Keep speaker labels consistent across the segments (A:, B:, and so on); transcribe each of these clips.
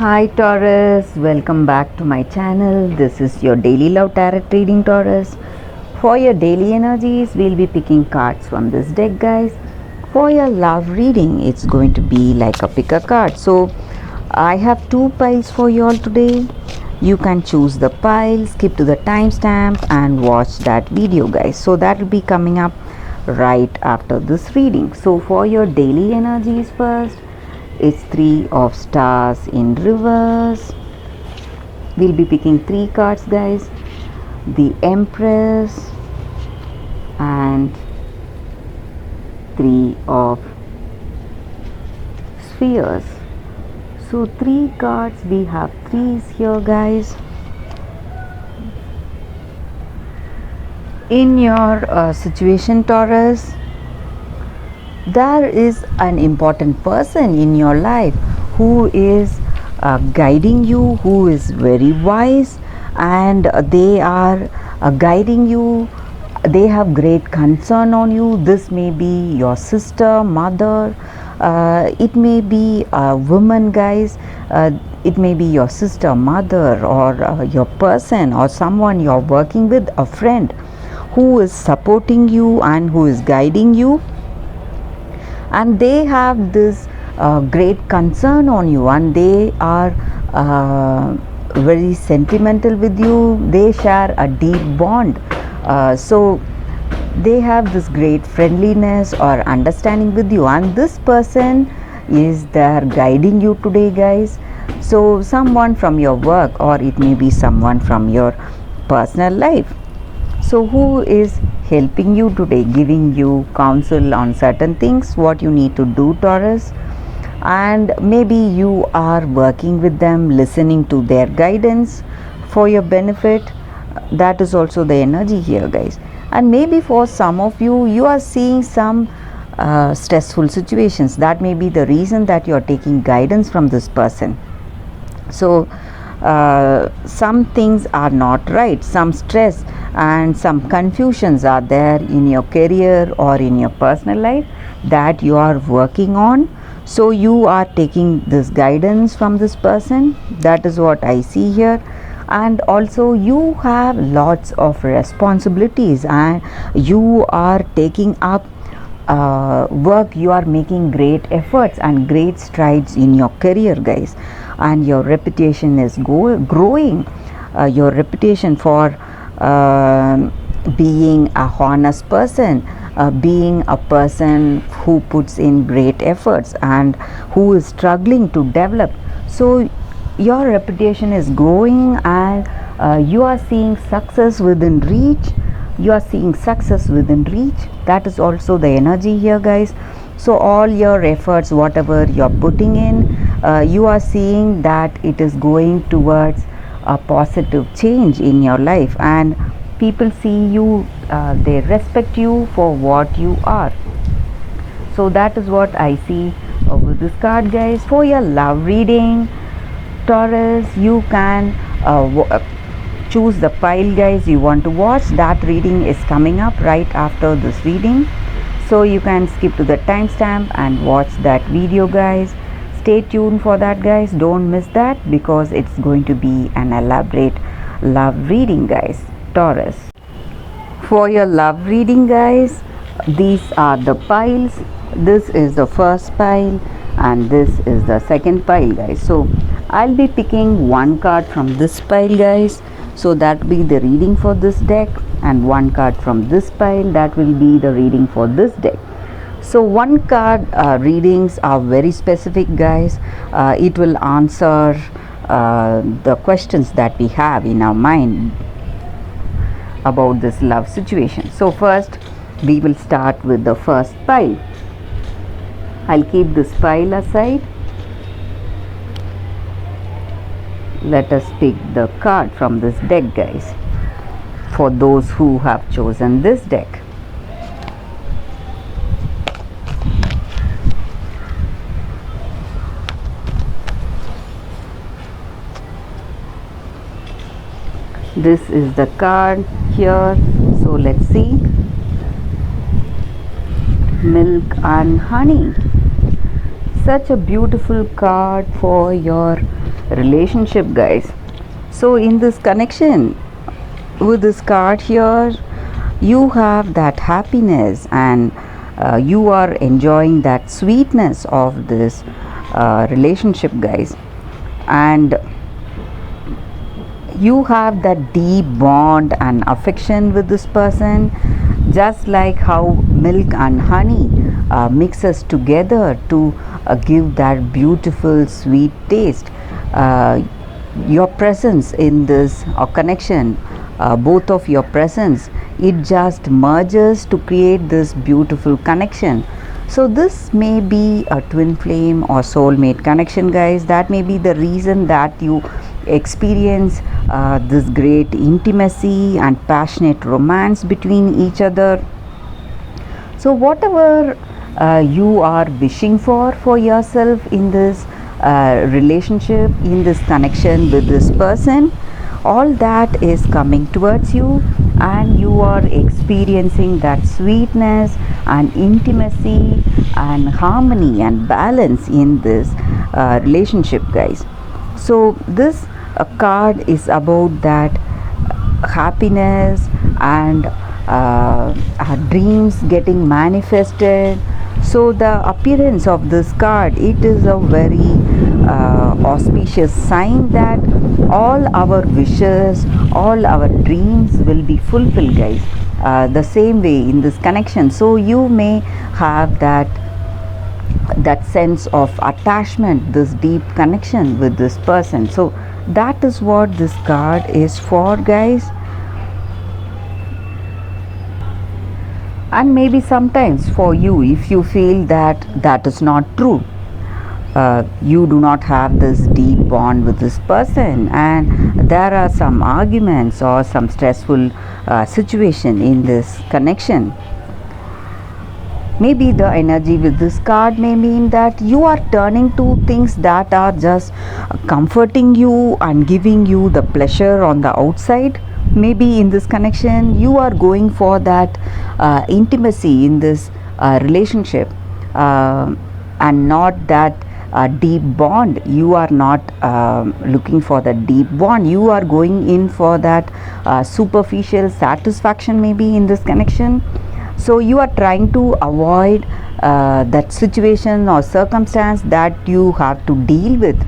A: Hi Taurus, welcome back to my channel. This is your daily love tarot reading, Taurus. For your daily energies, we'll be picking cards from this deck, guys. For your love reading, it's going to be like a pick a card. So I have two piles for you all today. You can choose the pile, skip to the timestamp and watch that video, guys. So that will be coming up right after this reading. So for your daily energies first, it's three of stars in reverse. We'll be picking three cards, guys. The Empress and three of spheres. So three cards, we have threes here, guys. In your situation, Taurus, there is an important person in your life who is guiding you, who is very wise, and they are guiding you. They have great concern on you. This may be your sister, mother, it may be a woman, guys. It may be your sister, mother, or your person, or someone you're working with, a friend who is supporting you and who is guiding you, and they have this great concern on you, and they are very sentimental with you. They share a deep bond, so they have this great friendliness or understanding with you, and this person is there guiding you today, guys. So someone from your work, or it may be someone from your personal life, so who is helping you today, giving you counsel on certain things what you need to do, Taurus. And maybe you are working with them, listening to their guidance for your benefit. That is also the energy here, guys. And maybe for some of you, you are seeing some stressful situations. That may be the reason that you are taking guidance from this person. So some things are not right, some stress and some confusions are there in your career or in your personal life that you are working on. So you are taking this guidance from this person. That is what I see here. And also you have lots of responsibilities and you are taking up work. You are making great efforts and great strides in your career, guys, and your reputation is growing. Your reputation for being a honest person, being a person who puts in great efforts and who is struggling to develop. So your reputation is growing, and you are seeing success within reach. You are seeing success within reach. That is also the energy here, guys. So all your efforts, whatever you're putting in, you are seeing that it is going towards a positive change in your life, and people see you, they respect you for what you are. So that is what I see with this card, guys. For your love reading, Taurus, you can choose the pile, guys, you want to watch. That reading is coming up right after this reading, so you can skip to the timestamp and watch that video, guys. Stay tuned for that, guys. Don't miss that, because it's going to be an elaborate love reading, guys. Taurus, for your love reading, guys, these are the piles. This is the first pile and this is the second pile, guys. So I'll be picking one card from this pile, guys. So that will be the reading for this deck, and one card from this pile, that will be the reading for this deck. So one card readings are very specific, guys. It will answer the questions that we have in our mind about this love situation. So first we will start with the first pile. I'll keep this pile aside. Let us pick the card from this deck, guys, for those who have chosen this deck. This is the card here. So let's see. Milk and honey. Such a beautiful card for your relationship, guys. So in this connection with this card here, you have that happiness, and you are enjoying that sweetness of this relationship, guys. And you have that deep bond and affection with this person, just like how milk and honey mixes together to give that beautiful sweet taste. Your presence in this connection, both of your presence, it just merges to create this beautiful connection. So this may be a twin flame or soulmate connection, guys. That may be the reason that you experience this great intimacy and passionate romance between each other. So whatever you are wishing for yourself in this relationship, in this connection with this person, all that is coming towards you, and you are experiencing that sweetness and intimacy and harmony and balance in this relationship, guys. So this card is about that happiness and dreams getting manifested. So the appearance of this card, it is a very auspicious sign that all our wishes, all our dreams will be fulfilled, guys. The same way in this connection, so you may have that sense of attachment, this deep connection with this person. So that is what this card is for, guys. And maybe sometimes for you, if you feel that that is not true, you do not have this deep bond with this person, and there are some arguments or some stressful situation in this connection, maybe the energy with this card may mean that you are turning to things that are just comforting you and giving you the pleasure on the outside. Maybe in this connection you are going for that intimacy in this relationship, and not that deep bond. You are not looking for the deep bond. You are going in for that superficial satisfaction maybe in this connection. So you are trying to avoid that situation or circumstance that you have to deal with.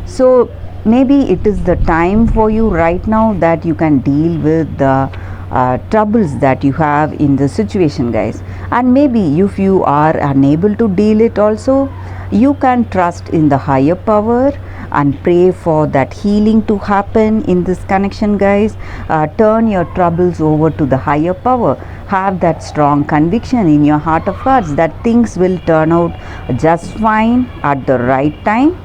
A: So maybe it is the time for you right now that you can deal with the troubles that you have in the situation, guys. And maybe if you are unable to deal it also, you can trust in the higher power and pray for that healing to happen in this connection, guys. Turn your troubles over to the higher power. Have that strong conviction in your heart of hearts that things will turn out just fine at the right time,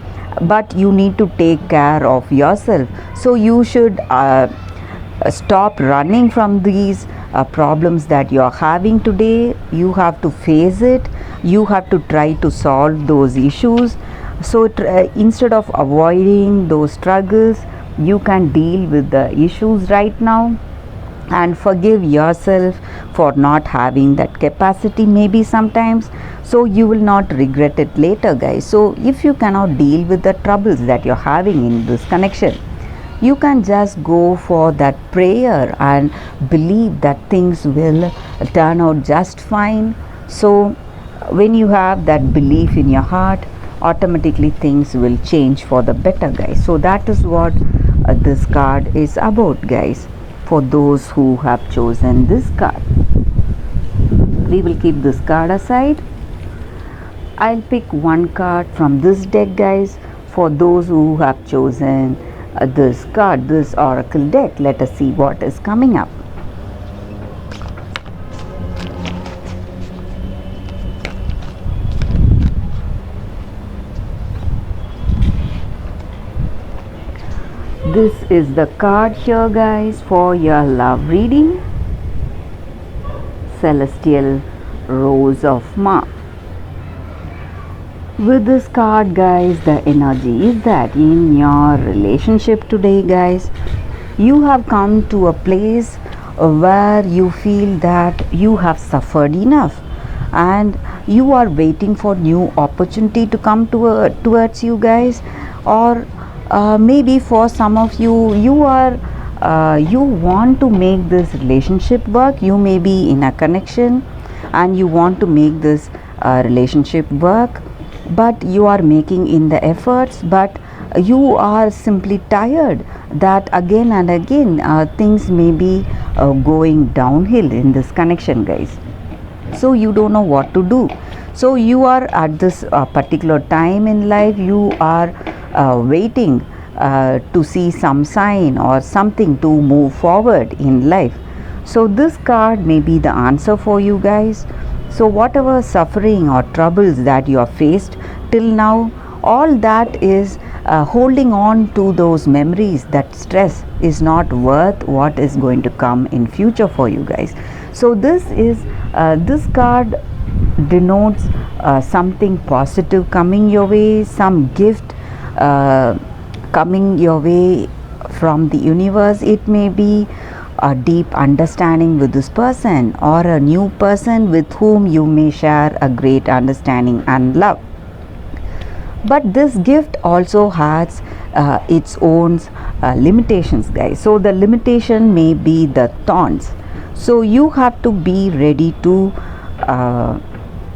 A: but you need to take care of yourself. So you should stop running from these problems that you are having today. You have to face it. You have to try to solve those issues. So instead of avoiding those struggles, you can deal with the issues right now and forgive yourself for not having that capacity maybe sometimes, so you will not regret it later, guys. So if you cannot deal with the troubles that you're having in this connection, you can just go for that prayer and believe that things will turn out just fine. So when you have that belief in your heart, automatically things will change for the better, guys. So that is what this card is about, guys. For those who have chosen this card, we will keep this card aside. I'll pick one card from this deck, guys. For those who have chosen this card, this oracle deck, let us see what is coming up. This is the card here, guys, for your love reading. Celestial Rose of Mars. With this card, guys, the energy is that in your relationship today, guys, you have come to a place where you feel that you have suffered enough, and you are waiting for new opportunity to come towards you guys, or maybe for some of you, you want to make this relationship work. You may be in a connection and you want to make this relationship work, but you are making in the efforts, but you are simply tired that again and again things may be going downhill in this connection, guys. So you don't know what to do. So you are at this particular time in life, you are waiting to see some sign or something to move forward in life. So this card may be the answer for you guys. So whatever suffering or troubles that you have faced till now, all that is holding on to those memories. That stress is not worth what is going to come in future for you guys. So this card denotes something positive coming your way, some gift coming your way from the universe. It may be a deep understanding with this person, or a new person with whom you may share a great understanding and love. But this gift also has its own limitations, guys. So the limitation may be the thorns. So you have to be ready to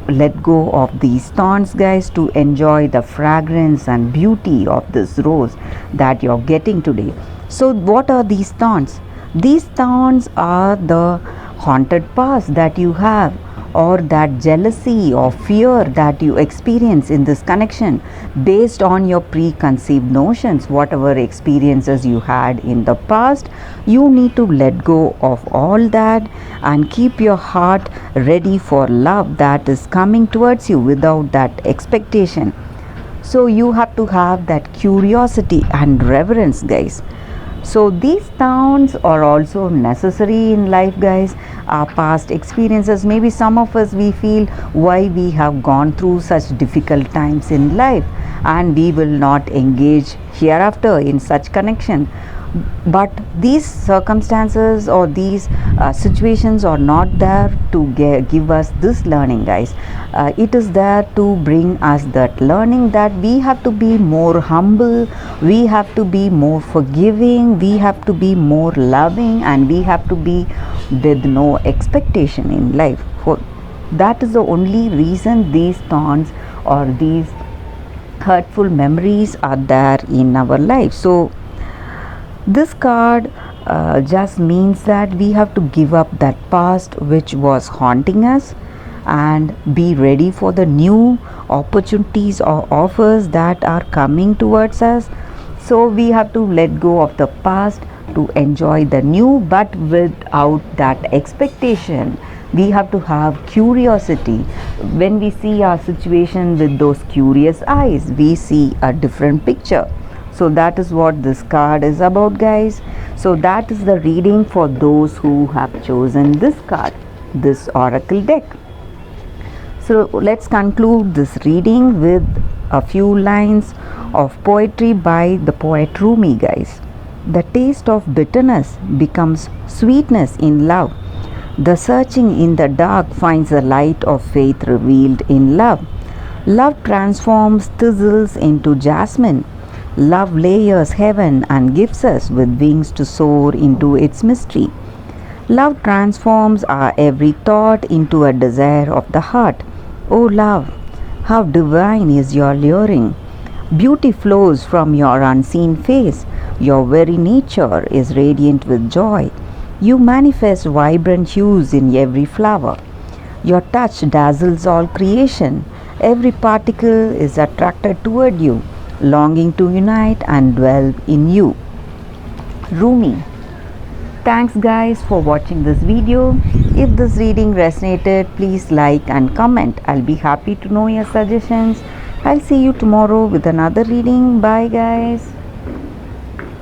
A: let go of these thorns, guys, to enjoy the fragrance and beauty of this rose that you're getting today. So what are these thorns? These thorns are the haunted past that you have, or that jealousy or fear that you experience in this connection based on your preconceived notions. Whatever experiences you had in the past, you need to let go of all that and keep your heart ready for love that is coming towards you without that expectation. So you have to have that curiosity and reverence, guys. So these thorns are also necessary in life, guys. Our past experiences, maybe some of us, we feel why we have gone through such difficult times in life, and we will not engage hereafter in such connection. But these circumstances or these situations are not there to give us this learning, guys. It is there to bring us that learning that we have to be more humble, we have to be more forgiving, we have to be more loving, and we have to be with no expectation in life. That is the only reason these thorns or these hurtful memories are there in our life. So this card just means that we have to give up that past which was haunting us and be ready for the new opportunities or offers that are coming towards us. So we have to let go of the past to enjoy the new, but without that expectation. We have to have curiosity. When we see our situation with those curious eyes, we see a different picture. So that is what this card is about, guys. So that is the reading for those who have chosen this card, this oracle deck. So let's conclude this reading with a few lines of poetry by the poet Rumi, guys. The taste of bitterness becomes sweetness in love. The searching in the dark finds the light of faith revealed in love. Love transforms thistles into jasmine. Love layers heaven and gives us with wings to soar into its mystery. Love transforms our every thought into a desire of the heart. O love, how divine is your luring! Beauty flows from your unseen face. Your very nature is radiant with joy. You manifest vibrant hues in every flower. Your touch dazzles all creation. Every particle is attracted toward you, longing to unite and dwell in you. Rumi. Thanks, guys, for watching this video. If this reading resonated, please like and comment. I'll be happy to know your suggestions. I'll see you tomorrow with another reading. Bye, guys.